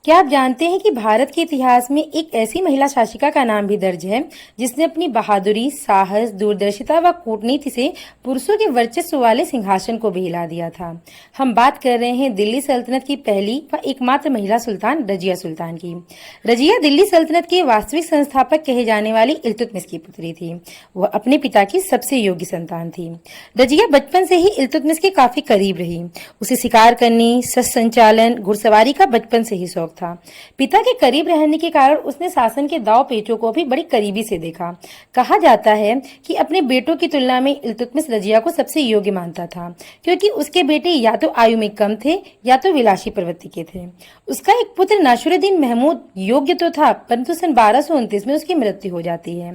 क्या आप जानते हैं कि भारत के इतिहास में एक ऐसी महिला शासिका का नाम भी दर्ज है जिसने अपनी बहादुरी, साहस, दूरदर्शिता व कूटनीति से पुरुषों के वर्चस्व वाले सिंहासन को भी हिला दिया था। हम बात कर रहे हैं दिल्ली सल्तनत की पहली व एकमात्र महिला सुल्तान रजिया सुल्तान की। रजिया दिल्ली सल्तनत के वास्तविक संस्थापक कहे जाने वाली इल्तुतमिश की पुत्री थी। वह अपने पिता की सबसे योग्य संतान थी। रजिया बचपन से ही इल्तुतमिश के काफी करीब रही। उसे शिकार करने, शस्त्र संचालन, घुड़सवारी का बचपन से ही शौक था। पिता के करीब रहने के कारण उसने शासन के दाव पेचों को भी बड़ी करीबी से देखा। कहा जाता है कि अपने बेटों की तुलना में इल्तुतमिश रजिया को सबसे योग्य मानता था, क्योंकि उसके बेटे या तो आयु में कम थे या तो विलासी प्रवृत्ति के थे। उसका एक पुत्र नासिरुद्दीन महमूद योग्य तो था, परंतु सन 1229 में उसकी मृत्यु हो जाती है।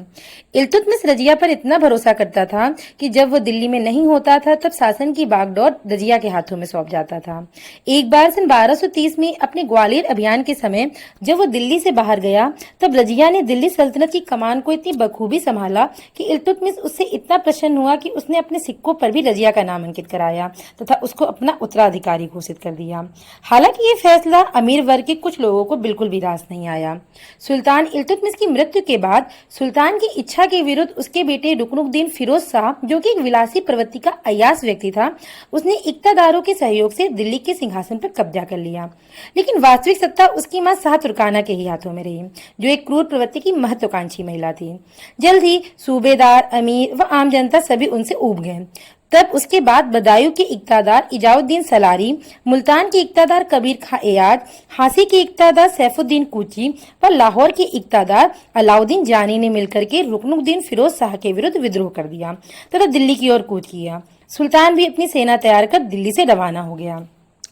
इल्तुतमिश रजिया पर इतना भरोसा करता था कि जब वो दिल्ली में नहीं होता था तब शासन की बागडोर रजिया के हाथों में सौंप जाता था। एक बार सन 1230 में अपने ग्वालियर अभियान के समय जब वो दिल्ली से बाहर गया तब रजिया ने दिल्ली सल्तनत की कमान को इतनी बखूबी संभाला कि इल्तुतमिश उससे इतना प्रसन्न हुआ कि उसने अपने सिक्कों पर भी रजिया का नाम अंकित कराया तथा उसको अपना उत्तराधिकारी घोषित कर दिया। हालांकि ये फैसला अमीर वर्ग के कुछ लोगों को बिल्कुल भी रास नहीं आया। सुल्तान इल्तुतमिश की मृत्यु के बाद सुल्तान की इच्छा के विरुद्ध उसके बेटे रुकनुद्दीन फिरोज शाह, जो कि एक विलासी प्रवृत्ति का अय्याश व्यक्ति था, उसने इक्तादारों के सहयोग से दिल्ली के सिंहासन पर कब्जा कर लिया। लेकिन वास्तविक सत्ता उसकी मां शाह तुर्काना के ही हाथों में रही, जो एक क्रूर प्रवृत्ति की महत्वाकांक्षी महिला थी। जल्द ही सूबेदार, अमीर व आम जनता सभी उनसे ऊब गए। तब उसके बाद बदायूं के इक्तादार इजाउद्दीन सलारी, मुल्तान के इक्तादार कबीर खां एयाज, हांसी के इक्तादार सैफुद्दीन कूची व लाहौर के इक्तादार अलाउद्दीन जानी ने मिलकर के रुकनुद्दीन फिरोज शाह के विरुद्ध विद्रोह कर दिया तथा दिल्ली की ओर कूच किया। सुल्तान भी अपनी सेना तैयार कर दिल्ली से रवाना हो गया,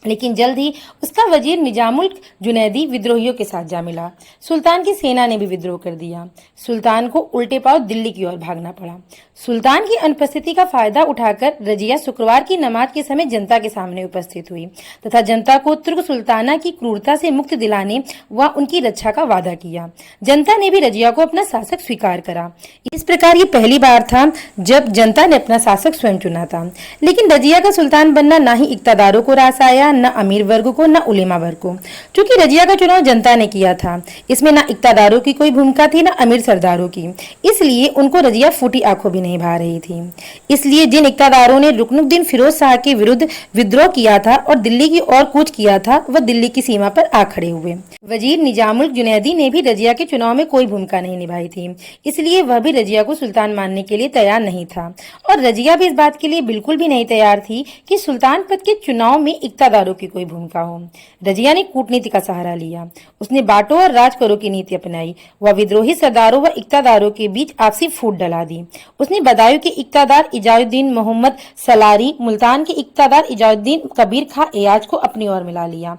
लेकिन जल्द ही उसका वजीर निजामुल जुनैदी विद्रोहियों के साथ जा मिला। सुल्तान की सेना ने भी विद्रोह कर दिया। सुल्तान को उल्टे पांव दिल्ली की ओर भागना पड़ा। सुल्तान की अनुपस्थिति का फायदा उठाकर रजिया शुक्रवार की नमाज के समय जनता के सामने उपस्थित हुई तथा जनता को तुर्क सुल्ताना की क्रूरता से मुक्ति दिलाने व उनकी रक्षा का वादा किया। जनता ने भी रजिया को अपना शासक स्वीकार करा। इस प्रकार ये पहली बार था जब जनता ने अपना शासक स्वयं चुना था। लेकिन रजिया का सुल्तान बनना ना ही इक्तादारों को रास आया, न अमीर वर्ग को, न उलेमा वर्ग को। चूंकि रजिया का चुनाव जनता ने किया था, इसमें न इक्तादारों की कोई भूमिका थी, न अमीर सरदारों की, इसलिए उनको रजिया फूटी आंखों भी नहीं भा रही थी। इसलिए जिन इक्तादारों ने रुकनुद्दीन फिरोज शाह के विरुद्ध विद्रोह किया था और दिल्ली की ओर कूच किया था, वह दिल्ली की सीमा पर आ खड़े हुए। वजीर निजामुल जुनैदी ने भी रजिया के चुनाव में कोई भूमिका नहीं निभाई थी, इसलिए वह भी रजिया को सुल्तान मानने के लिए तैयार नहीं था। और रजिया भी इस बात के लिए बिल्कुल भी नहीं तैयार थी कि सुल्तान पद के चुनाव में इक्तादारों की कोई भूमिका हो। रजिया ने कूटनीति का सहारा लिया। उसने बांटो और राज करो की नीति अपनाई। वह विद्रोही सरदारों व इक्तादारों के बीच आपसी फूट डला दी। उसने बदायूं के इक्तादार इजाउद्दीन मोहम्मद सलारी, मुल्तान के इक्तादार इजाउद्दीन कबीर खां एयाज को अपनी ओर मिला लिया।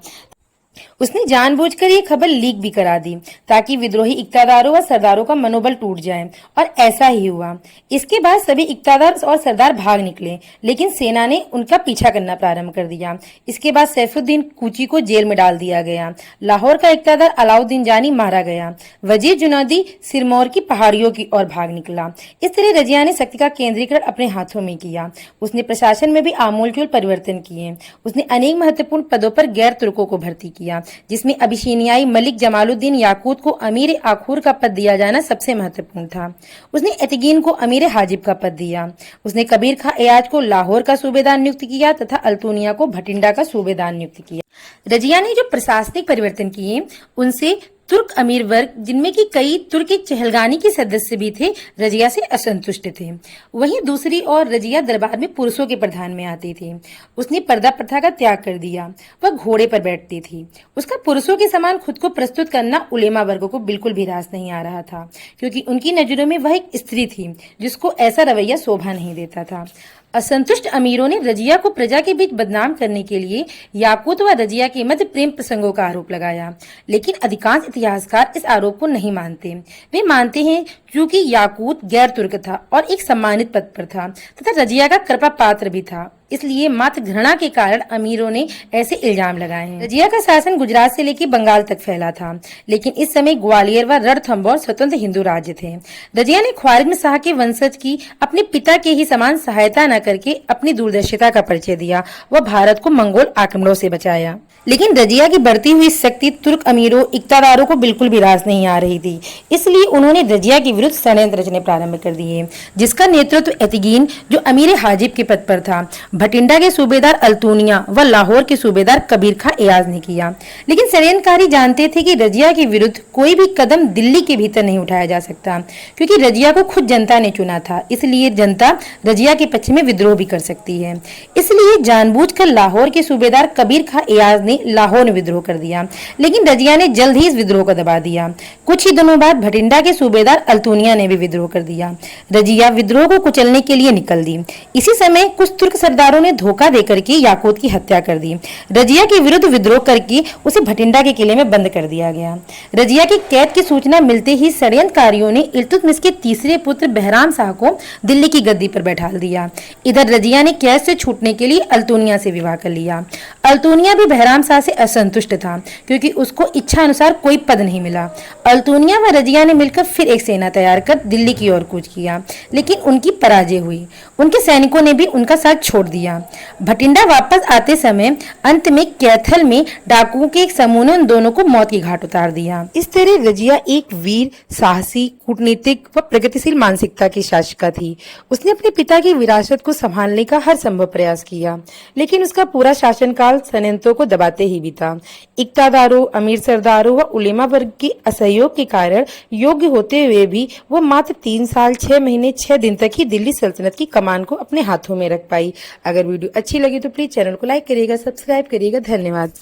उसने जानबूझकर ये खबर लीक भी करा दी ताकि विद्रोही इक्तादारों व सरदारों का मनोबल टूट जाए, और ऐसा ही हुआ। इसके बाद सभी इक्तादार और सरदार भाग निकले, लेकिन सेना ने उनका पीछा करना प्रारंभ कर दिया। इसके बाद सैफुद्दीन कूची को जेल में डाल दिया गया। लाहौर का इक्तादार अलाउद्दीन जानी मारा गया। वजीर जुनैदी सिरमौर की पहाड़ियों की ओर भाग निकला। इस तरह रजिया ने शक्ति का केंद्रीकरण अपने हाथों में किया। उसने प्रशासन में भी आमूलचूल परिवर्तन किए। उसने अनेक महत्वपूर्ण पदों पर गैर तुर्कों को भर्ती किया, जिसमें अबिशीनियाई मलिक जमालुद्दीन याकूत को अमीर आखूर का पद दिया जाना सबसे महत्वपूर्ण था। उसने एतिगीन को अमीर हाजिब का पद दिया। उसने कबीर खां एयाज को लाहौर का सूबेदार नियुक्त किया तथा अल्तुनिया को भटिंडा का सूबेदार नियुक्त किया। रजिया ने जो प्रशासनिक परिवर्तन किए उनसे तुर्क अमीर वर्ग, जिनमें की कई तुर्क चहलगानी के सदस्य भी थे, रजिया से असंतुष्ट थे। वहीं दूसरी ओर रजिया दरबार में पुरुषों के प्रधान में आती थी। उसने पर्दा प्रथा का त्याग कर दिया। वह घोड़े पर बैठती थी। उसका पुरुषों के समान खुद को प्रस्तुत करना उलेमा वर्गों को बिल्कुल भी रास नहीं आ रहा था, क्योंकि उनकी नजरों में वह एक स्त्री थी जिसको ऐसा रवैया शोभा नहीं देता था। असंतुष्ट अमीरों ने रजिया को प्रजा के बीच बदनाम करने के लिए याकूत व रजिया के मध्य प्रेम प्रसंगों का आरोप लगाया, लेकिन अधिकांश इतिहासकार इस आरोप को नहीं मानते। वे मानते हैं क्योंकि याकूत गैर तुर्क था और एक सम्मानित पद पर था तथा रजिया का कृपा पात्र भी था, इसलिए मात्र घृणा के कारण अमीरों ने ऐसे इल्जाम लगाए हैं। रजिया का शासन गुजरात से लेकर बंगाल तक फैला था, लेकिन इस समय ग्वालियर व रणथंभौर स्वतंत्र हिंदू राज्य थे। रजिया ने ख्वारिज्म शाह के वंशज की अपने पिता के ही समान सहायता न करके अपनी दूरदर्शिता का परिचय दिया व भारत को मंगोल आक्रमणों से बचाया। लेकिन रजिया की बढ़ती हुई शक्ति तुर्क अमीरों इक्तादारों को बिल्कुल भी रास नहीं आ रही थी, इसलिए उन्होंने रजिया के विरुद्ध षड्यंत्र रचने प्रारंभ कर दिए, जिसका नेतृत्व एतिगीन जो अमीर हाजिब के पद पर था, भटिंडा के सूबेदार अल्तूनिया व लाहौर के सूबेदार कबीर खां एयाज ने किया। लेकिन षड्यंत्रकारी जानते थे कि रजिया के विरुद्ध कोई भी कदम दिल्ली के भीतर नहीं उठाया जा सकता, क्योंकि रजिया को खुद जनता ने चुना था, इसलिए जनता रजिया के पक्ष में विद्रोह भी कर सकती है। इसलिए जानबूझकर लाहौर के सूबेदार कबीर खां एयाज ने लाहौर में विद्रोह कर दिया, लेकिन रजिया ने जल्द ही इस विद्रोह को दबा दिया। कुछ ही दिनों बाद भटिंडा के सूबेदार अल्तूनिया ने भी विद्रोह कर दिया। रजिया विद्रोह को कुचलने के लिए निकल दी। इसी समय कुछ तुर्क सरदारों ने धोखा देकर के याकूत की हत्या कर दी। रजिया के विरुद्ध विद्रोह करके उसे भटिंडा के किले में बंद कर दिया गया। रजिया की कैद की सूचना मिलते ही षड्यंत्रकारियों ने इल्तुतमिश के तीसरे पुत्र बहराम शाह को दिल्ली की गद्दी पर बैठा दिया। इधर रजिया ने कैद से छूटने के लिए अल्तूनिया से विवाह कर लिया। अल्तूनिया भी बहराम शाह से असंतुष्ट था, क्योंकि उसको इच्छा अनुसार कोई पद नहीं मिला। अल्तूनिया व रजिया ने मिलकर फिर एक सेना तैयार कर दिल्ली की ओर कूच किया, लेकिन उनकी पराजय हुई। उनके सैनिकों ने भी उनका साथ छोड़ दिया। भटिंडा वापस आते समय अंत में कैथल में डाकुओं के एक समूह ने उन दोनों को मौत की घाट उतार दिया। इस तरह रजिया एक वीर, साहसी, कूटनीतिक व प्रगतिशील मानसिकता की शासिका थी। उसने अपने पिता की विरासत को संभालने का हर संभव प्रयास किया, लेकिन उसका पूरा शासनकाल षड्यंत्रों को दबाते ही बीता। इक्तादारों, अमीर सरदारों व उलेमा वर्ग के असहयोग के कारण योग्य होते हुए भी वो मात्र 3 साल 6 महीने 6 दिन तक ही दिल्ली सल्तनत की कमान को अपने हाथों में रख पाई। अगर वीडियो अच्छी लगी तो प्लीज चैनल को लाइक करिएगा, सब्सक्राइब करिएगा। धन्यवाद।